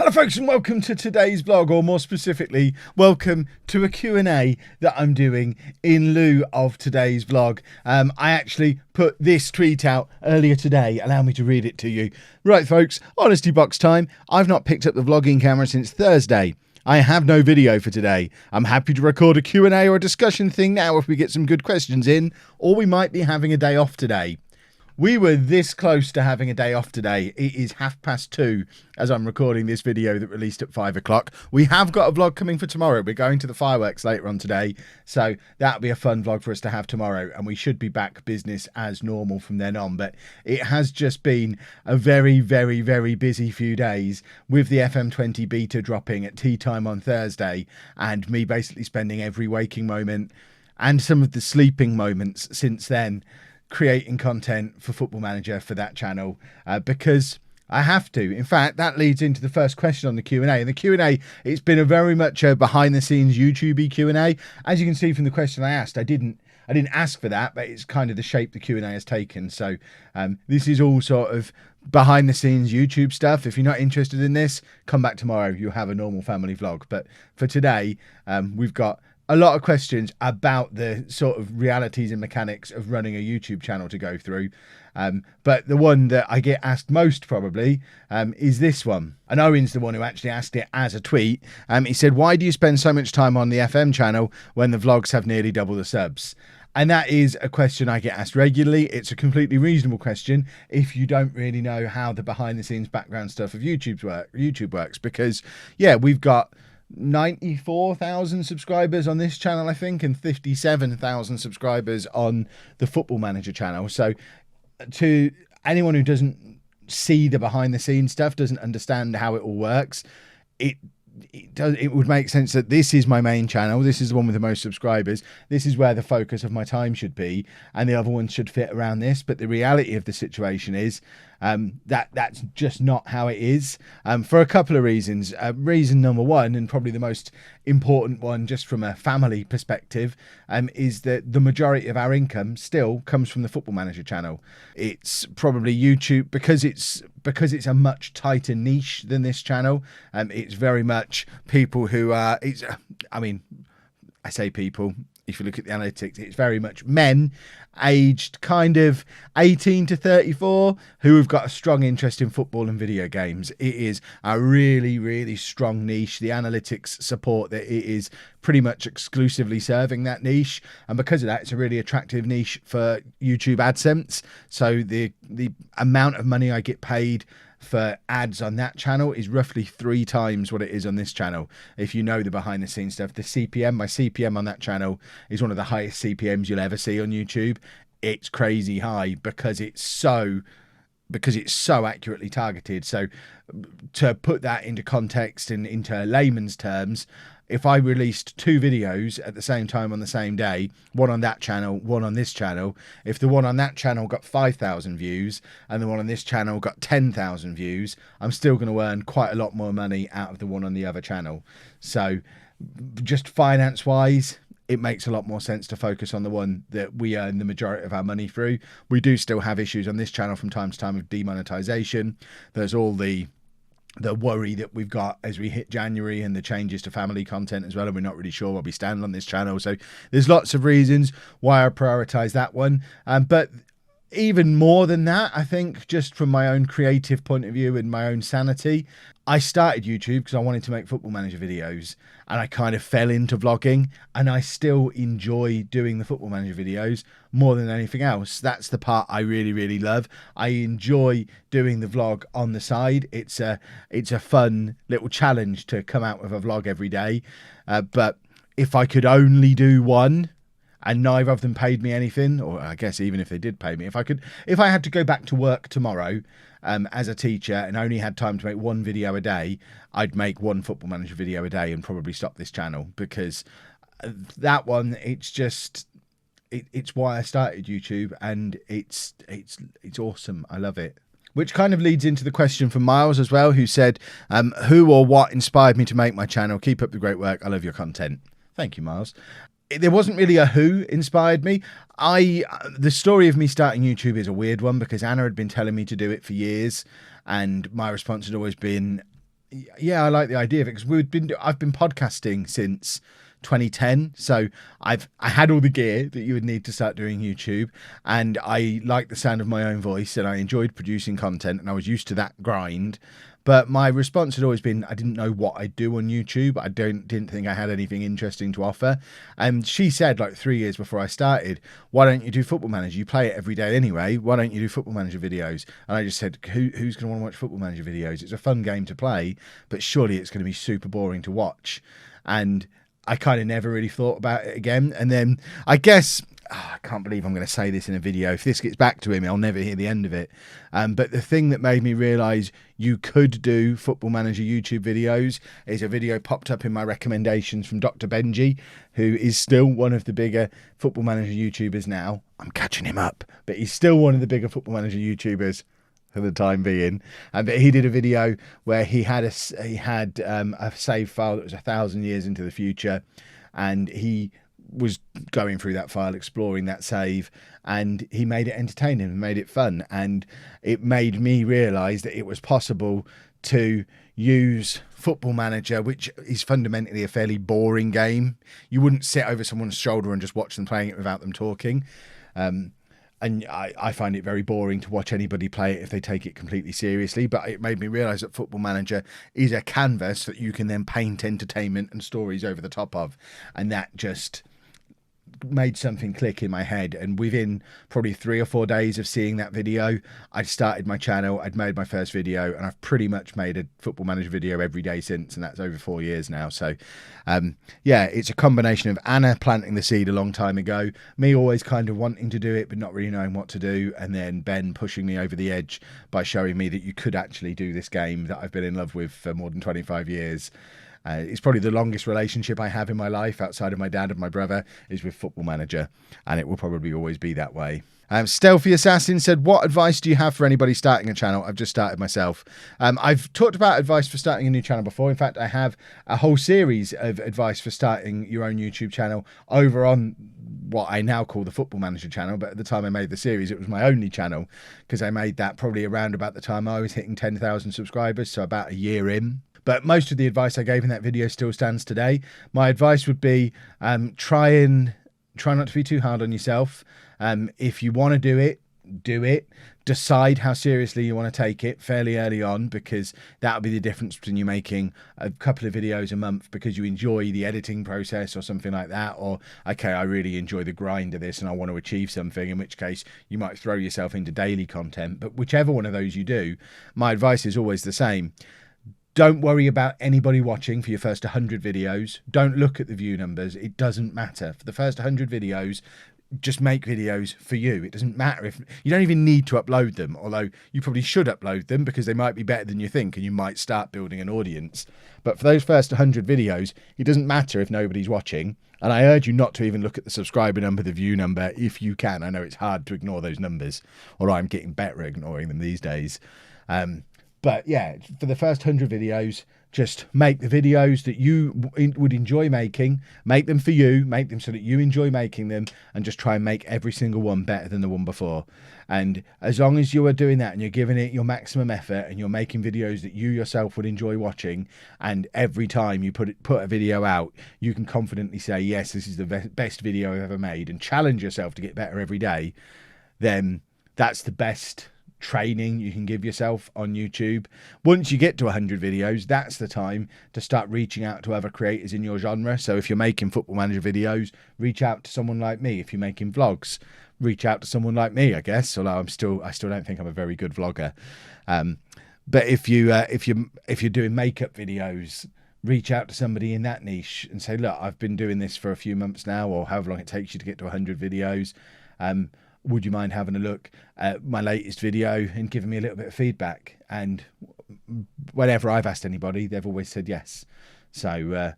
Hello folks and welcome to today's vlog, or more specifically, welcome to a Q&A that I'm doing in lieu of today's vlog. I actually put this tweet out earlier today. Allow me to read it to you. Right folks, honesty box time. I've not picked up the vlogging camera since Thursday. I have no video for today. I'm happy to record a Q&A or a discussion thing now if we get some good questions in, or we might be having a day off today. We were this close to having a day off today. It is 2:30 as I'm recording this video that released at 5 o'clock. We have got a vlog coming for tomorrow. We're going to the fireworks later on today. So that'll be a fun vlog for us to have tomorrow. And we should be back business as normal from then on. But it has just been a very, very, very busy few days with the FM20 beta dropping at tea time on Thursday. And me basically spending every waking moment and some of the sleeping moments since then creating content for Football Manager for that channel because I have to. In fact, that leads into the first question on the Q&A. And the Q&A, it's been a very much a behind the scenes YouTube Q&A. As you can see from the question I asked, I didn't ask for that, but it's kind of the shape the Q&A has taken. So this is all sort of behind the scenes YouTube stuff. If you're not interested in this, come back tomorrow. You'll have a normal family vlog. But for today, we've got a lot of questions about the sort of realities and mechanics of running a YouTube channel to go through. But the one that I get asked most probably is this one. And Owen's the one who actually asked it as a tweet. He said, why do you spend so much time on the FM channel when the vlogs have nearly double the subs? And that is a question I get asked regularly. It's a completely reasonable question if you don't really know how the behind the scenes background stuff of YouTube works. Because yeah, we've got 94,000 subscribers on this channel, I think, and 57,000 subscribers on the Football Manager channel. So to anyone who doesn't see the behind the scenes stuff, doesn't understand how it all works, it would make sense that this is my main channel. This is the one with the most subscribers. This is where the focus of my time should be, and the other ones should fit around this. But the reality of the situation is that's just not how it is, for a couple of reasons. Reason number one, and probably the most important one just from a family perspective, is that the majority of our income still comes from the Football Manager channel. It's probably YouTube because it's a much tighter niche than this channel. It's very much people who are, I mean, I say people, if you look at the analytics, it's very much men aged kind of 18 to 34 who have got a strong interest in football and video games. It is a really, really strong niche. The analytics support that it is pretty much exclusively serving that niche. And because of that, it's a really attractive niche for YouTube AdSense. So the amount of money I get paid for ads on that channel is roughly 3 times what it is on this channel. If you know the behind the scenes stuff, the CPM, my CPM on that channel is one of the highest CPMs you'll ever see on YouTube. It's crazy high because it's so accurately targeted. So to put that into context and into layman's terms, if I released 2 videos at the same time on the same day, one on that channel, one on this channel, if the one on that channel got 5,000 views and the one on this channel got 10,000 views, I'm still going to earn quite a lot more money out of the one on the other channel. So just finance wise, it makes a lot more sense to focus on the one that we earn the majority of our money through. We do still have issues on this channel from time to time of demonetization. There's all the worry that we've got as we hit January and the changes to family content as well, and we're not really sure where we stand on this channel. So there's lots of reasons why I prioritize that one. But even more than that, I think just from my own creative point of view and my own sanity, I started YouTube because I wanted to make Football Manager videos, and I kind of fell into vlogging, and I still enjoy doing the Football Manager videos more than anything else. That's the part I really, really love. I enjoy doing the vlog on the side. It's a fun little challenge to come out with a vlog every day. But if I could only do one, and neither of them paid me anything, or I guess even if they did pay me, if I had to go back to work tomorrow as a teacher and only had time to make 1 video a day, I'd make 1 Football Manager video a day and probably stop this channel, because that one, it's why I started YouTube, and it's awesome. I love it. Which kind of leads into the question from Miles as well, who said, who or what inspired me to make my channel? Keep up the great work. I love your content. Thank you, Miles. There wasn't really a who inspired me. The story of me starting YouTube is a weird one because Anna had been telling me to do it for years, and my response had always been, Yeah, I like the idea of it, because I've been podcasting since 2010, so I had all the gear that you would need to start doing YouTube, and I liked the sound of my own voice, and I enjoyed producing content, and I was used to that grind. But my response had always been I didn't know what I'd do on YouTube. I didn't think I had anything interesting to offer. And she said, like 3 years before I started, why don't you do Football Manager? You play it every day anyway. Why don't you do Football Manager videos? And I just said, who's going to want to watch Football Manager videos? It's a fun game to play, but surely it's going to be super boring to watch. And I kind of never really thought about it again. And then I guess, I can't believe I'm going to say this in a video. If this gets back to him, I'll never hear the end of it. But the thing that made me realise you could do Football Manager YouTube videos is a video popped up in my recommendations from Dr. Benji, who is still one of the bigger Football Manager YouTubers now. I'm catching him up, but he's still one of the bigger Football Manager YouTubers for the time being. But he did a video where he had a save file that was 1,000 years into the future, and he was going through that file, exploring that save, and he made it entertaining and made it fun. And it made me realize that it was possible to use Football Manager, which is fundamentally a fairly boring game. You wouldn't sit over someone's shoulder and just watch them playing it without them talking. And I find it very boring to watch anybody play it if they take it completely seriously. But it made me realise that Football Manager is a canvas that you can then paint entertainment and stories over the top of. And that just made something click in my head, and within probably 3 or 4 days of seeing that video, I'd started my channel, I'd made my first video, and I've pretty much made a Football Manager video every day since, and that's over 4 years now. So yeah, it's a combination of Anna planting the seed a long time ago, me always kind of wanting to do it but not really knowing what to do, and then Ben pushing me over the edge by showing me that you could actually do this game that I've been in love with for more than 25 years. It's probably the longest relationship I have in my life outside of my dad and my brother is with Football Manager, and it will probably always be that way. Stealthy Assassin said, what advice do you have for anybody starting a channel? I've just started myself. I've talked about advice for starting a new channel before. In fact, I have a whole series of advice for starting your own YouTube channel over on what I now call the Football Manager channel, but at the time I made the series, it was my only channel, because I made that probably around about the time I was hitting 10,000 subscribers, so about a year in. But most of the advice I gave in that video still stands today. My advice would be try not to be too hard on yourself. If you want to do it, do it. Decide how seriously you want to take it fairly early on, because that'll be the difference between you making a couple of videos a month because you enjoy the editing process or something like that, or okay, I really enjoy the grind of this and I want to achieve something, in which case you might throw yourself into daily content. But whichever one of those you do, my advice is always the same. Don't worry about anybody watching for your first 100 videos. Don't look at the view numbers. It doesn't matter. For the first 100 videos, just make videos for you. It doesn't matter if you don't even need to upload them, although you probably should upload them because they might be better than you think and you might start building an audience. But for those first 100 videos, it doesn't matter if nobody's watching. And I urge you not to even look at the subscriber number, the view number, if you can. I know it's hard to ignore those numbers, although I'm getting better at ignoring them these days. But yeah, for the first 100 videos, just make the videos that you would enjoy making, make them for you, make them so that you enjoy making them, and just try and make every single one better than the one before. And as long as you are doing that and you're giving it your maximum effort and you're making videos that you yourself would enjoy watching, and every time you put a video out, you can confidently say, yes, this is the best video I've ever made, and challenge yourself to get better every day, then that's the best training you can give yourself on YouTube. Once you get to 100 videos, that's the time to start reaching out to other creators in your genre. So if you're making Football Manager videos, reach out to someone like me. If you're making vlogs, reach out to someone like me, I guess, although I still don't think I'm a very good vlogger. But if you're doing makeup videos, reach out to somebody in that niche and say, look, I've been doing this for a few months now, or however long it takes you to get to 100 videos. Would you mind having a look at my latest video and giving me a little bit of feedback? And whenever I've asked anybody, they've always said yes. So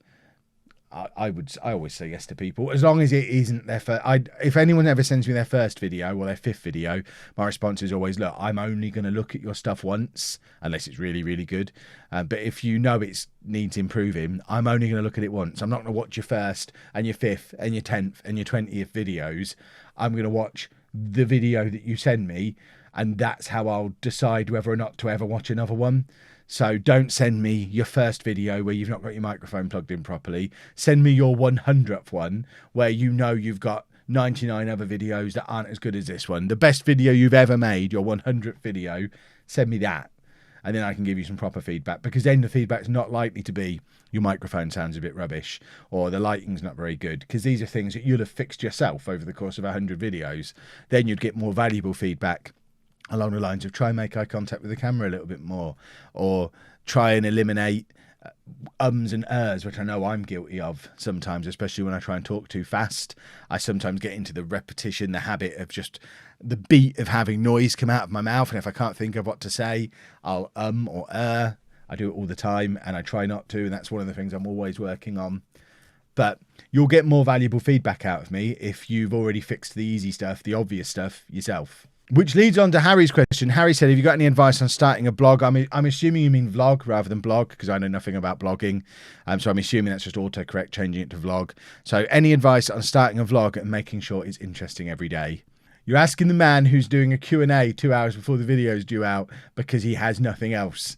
I always say yes to people, as long as it isn't their first. If anyone ever sends me their first video or their 5th video, my response is always, look, I'm only going to look at your stuff once, unless it's really, really good. But if you know it needs improving, I'm only going to look at it once. I'm not going to watch your 1st and your 5th and your 10th and your 20th videos. I'm going to watch the video that you send me, and that's how I'll decide whether or not to ever watch another one. So don't send me your first video where you've not got your microphone plugged in properly. Send me your 100th one where you know you've got 99 other videos that aren't as good as this one. The best video you've ever made, your 100th video, send me that. And then I can give you some proper feedback, because then the feedback's not likely to be your microphone sounds a bit rubbish or the lighting's not very good, because these are things that you'll have fixed yourself over the course of 100 videos. Then you'd get more valuable feedback along the lines of try and make eye contact with the camera a little bit more, or try and eliminate ums and ers, which I know I'm guilty of sometimes, especially when I try and talk too fast. I sometimes get into the repetition, the habit of just the beat of having noise come out of my mouth, and if I can't think of what to say, I'll or I do it all the time, and I try not to, and that's one of the things I'm always working on. But you'll get more valuable feedback out of me if you've already fixed the easy stuff, the obvious stuff yourself. Which leads on to Harry's question. Harry said, have you got any advice on starting a blog? I'm assuming you mean vlog rather than blog, because I know nothing about blogging. So I'm assuming that's just autocorrect, changing it to vlog. So any advice on starting a vlog and making sure it's interesting every day? You're asking the man who's doing a Q&A 2 hours before the video is due out because he has nothing else.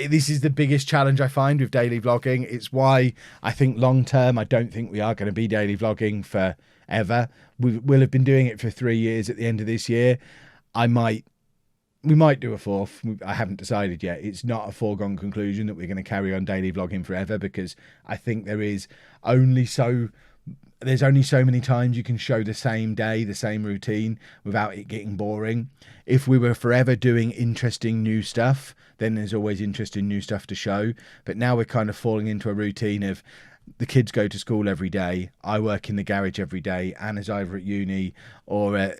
This is the biggest challenge I find with daily vlogging. It's why I think long term, I don't think we are going to be daily vlogging forever. We'll have been doing it for 3 years at the end of this year. We might do a fourth. I haven't decided yet. It's not a foregone conclusion that we're going to carry on daily vlogging forever, because I think there's only so many times you can show the same day, the same routine without it getting boring. If we were forever doing interesting new stuff, then there's always interesting new stuff to show. But now we're kind of falling into a routine of the kids go to school every day. I work in the garage every day. Anna's either at uni or at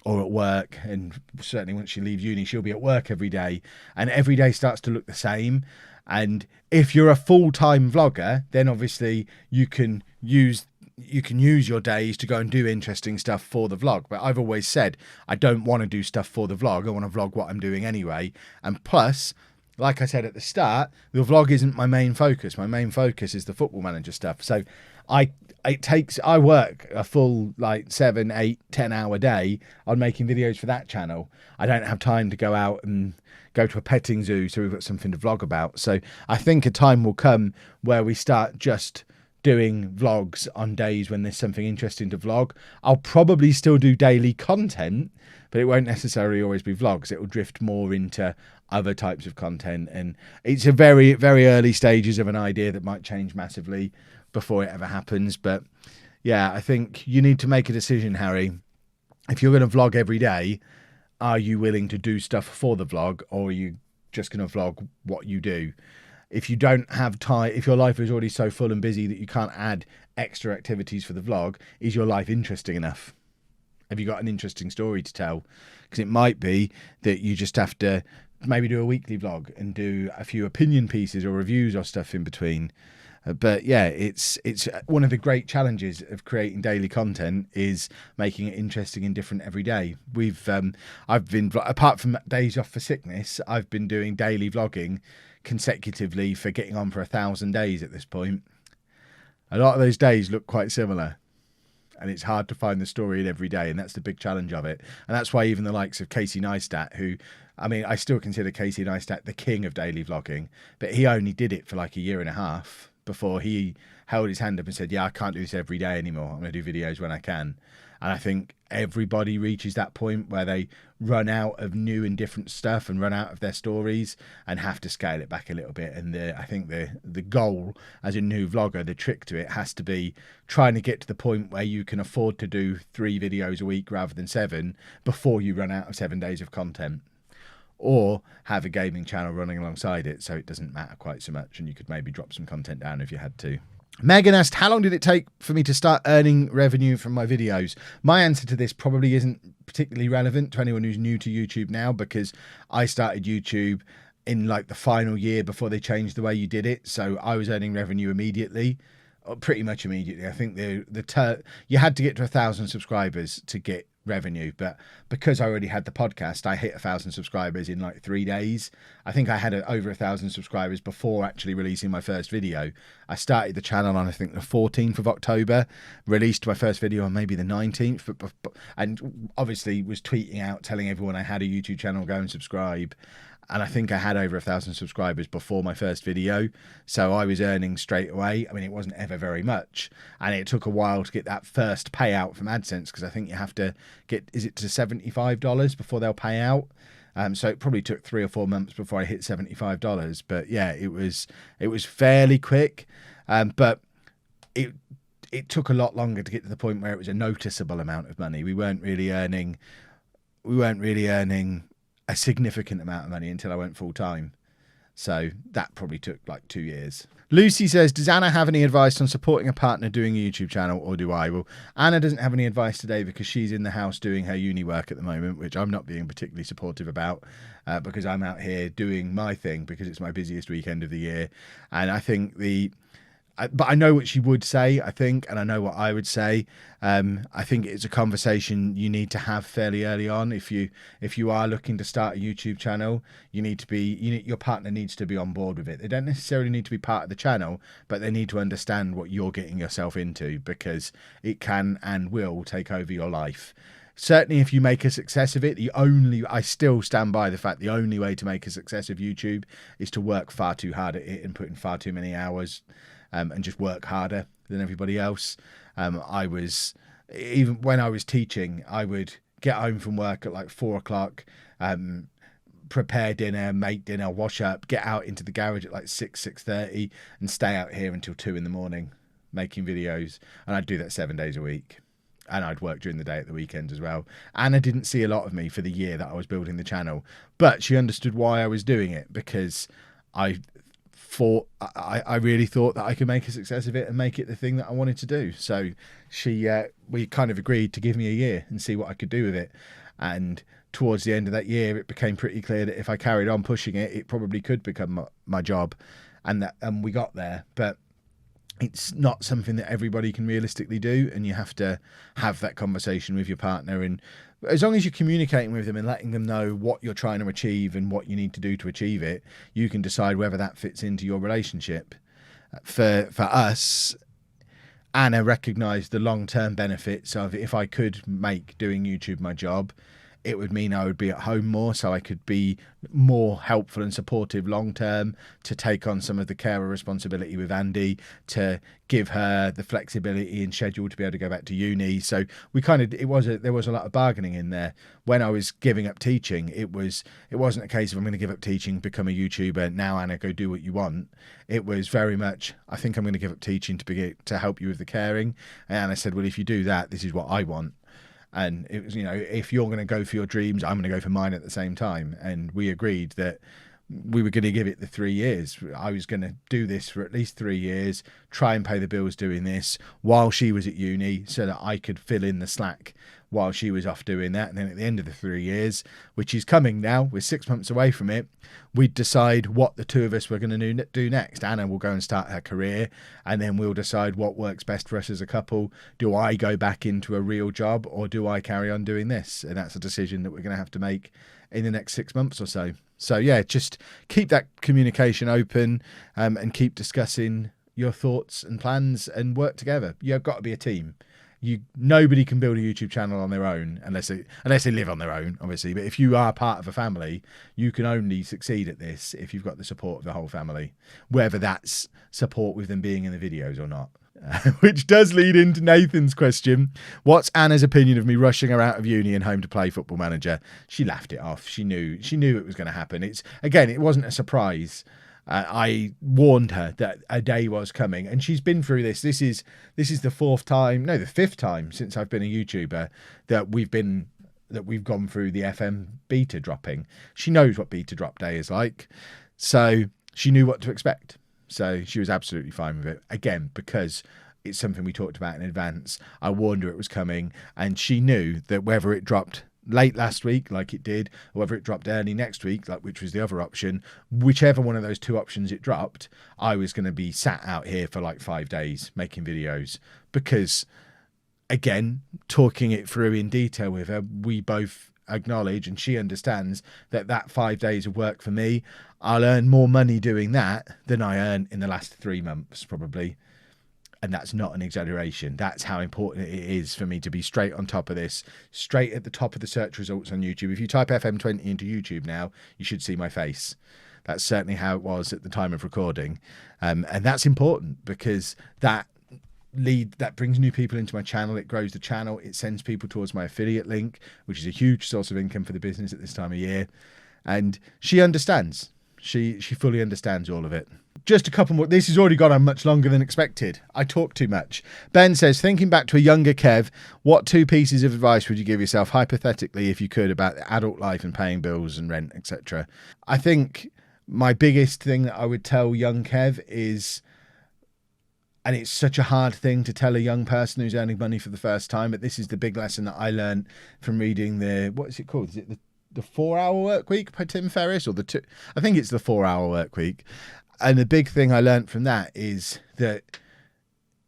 work. And certainly once she leaves uni, she'll be at work every day. And every day starts to look the same. And if you're a full-time vlogger, then obviously you can use your days to go and do interesting stuff for the vlog. But I've always said I don't want to do stuff for the vlog. I want to vlog what I'm doing anyway. And plus, like I said at the start, the vlog isn't my main focus. My main focus is the Football Manager stuff. So I work a full 7, 8, 10 hour day on making videos for that channel. I don't have time to go out and go to a petting zoo, so we've got something to vlog about. So I think a time will come where we start just doing vlogs on days when there's something interesting to vlog. I'll probably still do daily content, but it won't necessarily always be vlogs. It will drift more into other types of content, and it's a very, very early stages of an idea that might change massively before it ever happens. But yeah, I think you need to make a decision, Harry. If you're going to vlog every day, are you willing to do stuff for the vlog, or are you just going to vlog what you do? If you don't have time, if your life is already so full and busy that you can't add extra activities for the vlog, is your life interesting enough? Have you got an interesting story to tell? Because it might be that you just have to maybe do a weekly vlog and do a few opinion pieces or reviews or stuff in between. But yeah, it's one of the great challenges of creating daily content is making it interesting and different every day. I've been, apart from days off for sickness, I've been doing daily vlogging consecutively for getting on for 1,000 days at this point. A lot of those days look quite similar, and it's hard to find the story in every day, and that's the big challenge of it. And that's why even the likes of Casey Neistat, who, I mean, I still consider Casey Neistat the king of daily vlogging, but he only did it for like 1.5 years before he held his hand up and said, yeah, I can't do this every day anymore. I'm going to do videos when I can. And I think everybody reaches that point where they run out of new and different stuff and run out of their stories and have to scale it back a little bit. And I think the goal as a new vlogger, the trick to it has to be trying to get to the point where you can afford to do 3 videos a week rather than 7 before you run out of 7 days of content. Or have a gaming channel running alongside it so it doesn't matter quite so much, and you could maybe drop some content down if you had to. Megan asked, how long did it take for me to start earning revenue from my videos? My answer to this probably isn't particularly relevant to anyone who's new to YouTube now, because I started YouTube in like the final year before they changed the way you did it. So I was earning revenue immediately, or pretty much immediately. I think you had to get to 1,000 subscribers to get revenue, but because I already had the podcast, I hit 1,000 subscribers in like 3 days. I think I had over 1,000 subscribers before actually releasing my first video. I started the channel on, I think, the 14th of October, released my first video on maybe the 19th, and obviously was tweeting out telling everyone I had a YouTube channel, go and subscribe. I think I had over 1,000 subscribers before my first video. So I was earning straight away. I mean, it wasn't ever very much. And it took a while to get that first payout from AdSense, because I think you have to get, is it to $75 before they'll pay out? So it probably took 3 or 4 months before I hit $75. But yeah, it was fairly quick. But it took a lot longer to get to the point where it was a noticeable amount of money. We weren't really earning a significant amount of money until I went full time. So that probably took like 2 years. Lucy says, does Anna have any advice on supporting a partner doing a YouTube channel, or do I? Well, Anna doesn't have any advice today because she's in the house doing her uni work at the moment, which I'm not being particularly supportive about, because I'm out here doing my thing because it's my busiest weekend of the year. And I think but I know what she would say, I think, and I know what I would say. I think it's a conversation you need to have fairly early on. If you are looking to start a YouTube channel, your partner needs to be on board with it. They don't necessarily need to be part of the channel, but they need to understand what you're getting yourself into, because it can and will take over your life. Certainly if you make a success of it, I still stand by the fact the only way to make a success of YouTube is to work far too hard at it and put in far too many hours. And just work harder than everybody else. Even when I was teaching, I would get home from work at like 4 o'clock, prepare dinner, make dinner, wash up, get out into the garage at like 6:30 and stay out here until 2 in the morning making videos. And I'd do that 7 days a week. And I'd work during the day at the weekends as well. Anna didn't see a lot of me for the year that I was building the channel, but she understood why I was doing it, because I really thought that I could make a success of it and make it the thing that I wanted to do. So we kind of agreed to give me a year and see what I could do with it. And towards the end of that year, it became pretty clear that if I carried on pushing it, it probably could become my job. And we got there. But it's not something that everybody can realistically do, and you have to have that conversation with your partner. And as long as you're communicating with them and letting them know what you're trying to achieve and what you need to do to achieve it, you can decide whether that fits into your relationship. For us, Anna recognised the long-term benefits of, if I could make doing YouTube my job, it would mean I would be at home more, so I could be more helpful and supportive long term, to take on some of the carer responsibility with Andy, to give her the flexibility and schedule to be able to go back to uni. So there was a lot of bargaining in there. When I was giving up teaching, it wasn't a case of I'm going to give up teaching, become a YouTuber, now Anna, go do what you want. It was very much, I think I'm going to give up teaching to help you with the caring. And Anna said, well, if you do that, this is what I want. And it was, if you're going to go for your dreams, I'm going to go for mine at the same time. And we agreed that we were going to give it the 3 years. I was going to do this for at least 3 years, try and pay the bills doing this while she was at uni, so that I could fill in the slack while she was off doing that. And then at the end of the 3 years, which is coming now, we're 6 months away from it, we'd decide what the two of us were going to do next. Anna will go and start her career, and then we'll decide what works best for us as a couple. Do I go back into a real job, or do I carry on doing this? And that's a decision that we're going to have to make in the next 6 months or so. So yeah, just keep that communication open, and keep discussing your thoughts and plans, and work together. You've got to be a team. Nobody can build a YouTube channel on their own unless they live on their own, obviously. But if you are part of a family, you can only succeed at this if you've got the support of the whole family, whether that's support with them being in the videos or not. Which does lead into Nathan's question. What's Anna's opinion of me rushing her out of uni and home to play Football Manager? She laughed it off. She knew it was going to happen. It wasn't a surprise. I warned her that a day was coming, and she's been through this. This is the the fifth time since I've been a YouTuber that we've gone through the FM beta dropping. She knows what beta drop day is like, so she knew what to expect. So she was absolutely fine with it. Again, because it's something we talked about in advance. I warned her it was coming, and she knew that whether it dropped late last week like it did, or whether it dropped early next week, which was the other option, whichever one of those two options it dropped, I was going to be sat out here for like 5 days making videos. Because again, talking it through in detail with her, we both acknowledge, and she understands, that 5 days of work for me, I'll earn more money doing that than I earn in the last 3 months probably. And that's not an exaggeration. That's how important it is for me to be straight on top of this, straight at the top of the search results on YouTube. If you type FM20 into YouTube now, you should see my face. That's certainly how it was at the time of recording. And that's important because that brings new people into my channel. It grows the channel. It sends people towards my affiliate link, which is a huge source of income for the business at this time of year. And she understands. She fully understands all of it. Just a couple more. This has already gone on much longer than expected. I talk too much. Ben says, thinking back to a younger Kev, what 2 pieces of advice would you give yourself hypothetically if you could about adult life and paying bills and rent, etc.? I think my biggest thing that I would tell young Kev is, and it's such a hard thing to tell a young person who's earning money for the first time, but this is the big lesson that I learned from reading what is it called? Is it the 4-Hour Work Week by Tim Ferriss, or I think it's the 4-Hour Work Week. And the big thing I learned from that is that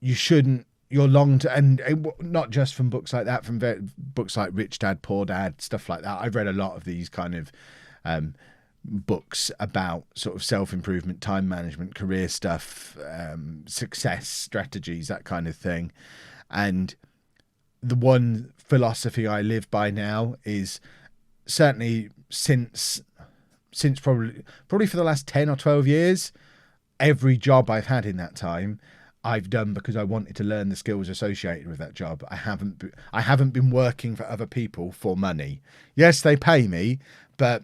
you shouldn't, and not just from books like that, from books like Rich Dad, Poor Dad, stuff like that. I've read a lot of these kind of books about sort of self-improvement, time management, career stuff, success strategies, that kind of thing. And the one philosophy I live by now is, certainly since probably for the last 10 or 12 years, every job I've had in that time, I've done because I wanted to learn the skills associated with that job. I haven't been working for other people for money. Yes, they pay me, but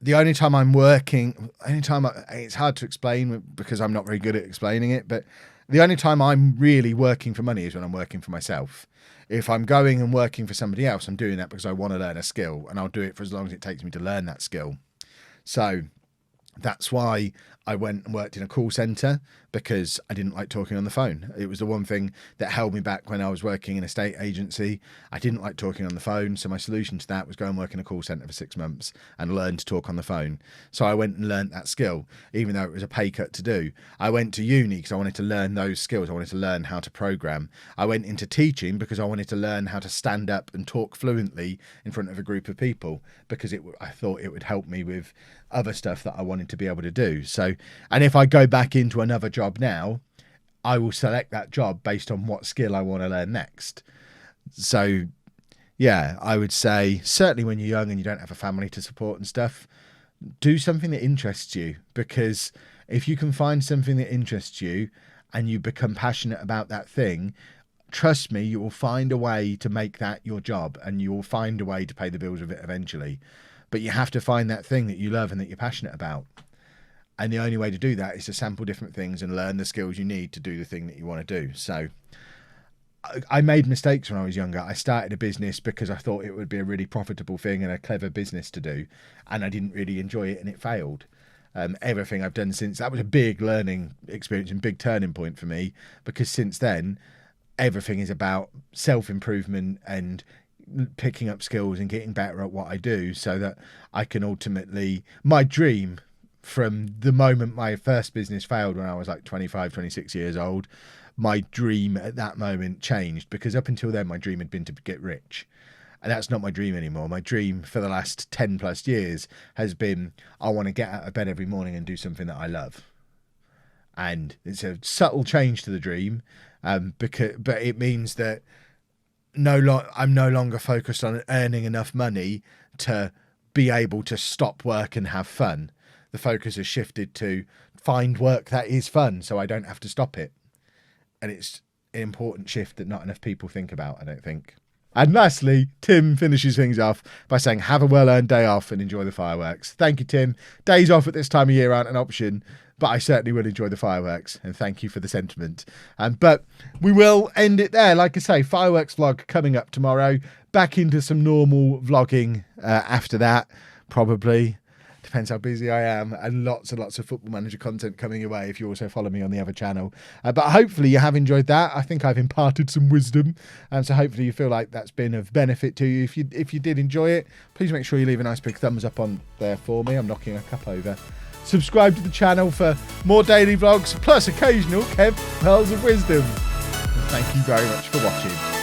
the only time I'm working, it's hard to explain because I'm not very good at explaining it, but the only time I'm really working for money is when I'm working for myself. If I'm going and working for somebody else, I'm doing that because I want to learn a skill, and I'll do it for as long as it takes me to learn that skill. So that's why I went and worked in a call centre, because I didn't like talking on the phone. It was the one thing that held me back when I was working in a state agency. I didn't like talking on the phone. So my solution to that was go and work in a call centre for 6 months and learn to talk on the phone. So I went and learned that skill, even though it was a pay cut to do. I went to uni because I wanted to learn those skills. I wanted to learn how to program. I went into teaching because I wanted to learn how to stand up and talk fluently in front of a group of people, because I thought it would help me with other stuff that I wanted to be able to do. So, and if I go back into another job now, I will select that job based on what skill I want to learn next. So yeah, I would say certainly when you're young and you don't have a family to support and stuff, do something that interests you, because if you can find something that interests you and you become passionate about that thing, trust me, you will find a way to make that your job, and you will find a way to pay the bills with it eventually. But you have to find that thing that you love and that you're passionate about. And the only way to do that is to sample different things and learn the skills you need to do the thing that you want to do. So I made mistakes when I was younger. I started a business because I thought it would be a really profitable thing and a clever business to do, and I didn't really enjoy it, and it failed. Everything I've done since, that was a big learning experience and big turning point for me, because since then, everything is about self-improvement and picking up skills and getting better at what I do, so that I can ultimately, my dream from the moment my first business failed when I was like 25, 26 years old, my dream at that moment changed, because up until then my dream had been to get rich, and that's not my dream anymore. My dream for the last 10 plus years has been, I want to get out of bed every morning and do something that I love. And it's a subtle change to the dream, but it means that I'm no longer focused on earning enough money to be able to stop work and have fun. The focus has shifted to find work that is fun, so I don't have to stop it. And it's an important shift that not enough people think about, I don't think. And lastly, Tim finishes things off by saying, have a well-earned day off and enjoy the fireworks. Thank you, Tim. Days off at this time of year aren't an option, but I certainly will enjoy the fireworks, and thank you for the sentiment. But we will end it there. Like I say, fireworks vlog coming up tomorrow. Back into some normal vlogging after that, probably. Depends how busy I am, and lots of Football Manager content coming your way if you also follow me on the other channel. But hopefully you have enjoyed that. I think I've imparted some wisdom, and so hopefully you feel like that's been of benefit to you. If you did enjoy it, please make sure you leave a nice big thumbs up on there for me. I'm knocking a cup over. Subscribe to the channel for more daily vlogs, plus occasional Kev Pearls of Wisdom. And thank you very much for watching.